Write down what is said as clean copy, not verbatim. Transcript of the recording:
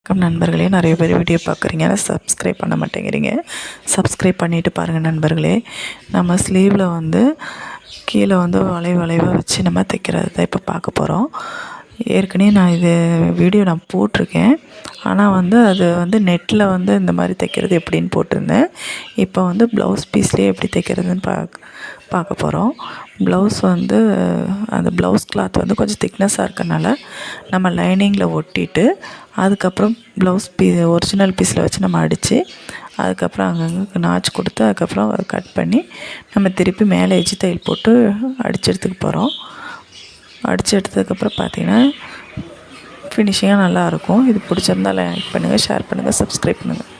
வணக்கம் நண்பர்களே, நிறைய பேர் வீடியோ பார்க்குறீங்க, ஆனால் சப்ஸ்கிரைப் பண்ண மாட்டேங்கிறீங்க. சப்ஸ்கிரைப் பண்ணிவிட்டு பாருங்கள் நண்பர்களே. நம்ம ஸ்லீவில் வந்து கீழே வந்து வளைவாக வச்சு நம்ம தைக்கிறது தான் இப்போ பார்க்க போகிறோம். ஏற்கனவே நான் இது வீடியோ நான் போட்டிருக்கேன், ஆனால் வந்து அது வந்து நெட்டில் வந்து இந்த மாதிரி தைக்கிறது எப்படின்னு போட்டிருந்தேன். இப்போ வந்து ப்ளவுஸ் பீஸ்லேயே எப்படி தைக்கிறதுன்னு பார்க்க போகிறோம். ப்ளவுஸ் வந்து அந்த ப்ளவுஸ் கிளாத் வந்து கொஞ்சம் திக்னஸாக இருக்கறனால நம்ம லைனிங்கில் ஒட்டிட்டு அதுக்கப்புறம் ப்ளவுஸ் ஒரிஜினல் பீஸில் வச்சு நம்ம அடித்து அதுக்கப்புறம் அங்கங்கே நாச்சு கொடுத்து அதுக்கப்புறம் அதை கட் பண்ணி நம்ம திருப்பி மேலே எஜ்ஜி தையல் போட்டு அடித்து எடுத்துக்க போகிறோம். அடித்து எடுத்ததுக்கப்புறம் பார்த்திங்கன்னா ஃபினிஷிங்காக நல்லாயிருக்கும். இது பிடிச்சிருந்தா லைக் பண்ணுங்கள், ஷேர் பண்ணுங்கள், சப்ஸ்கிரைப் பண்ணுங்கள்.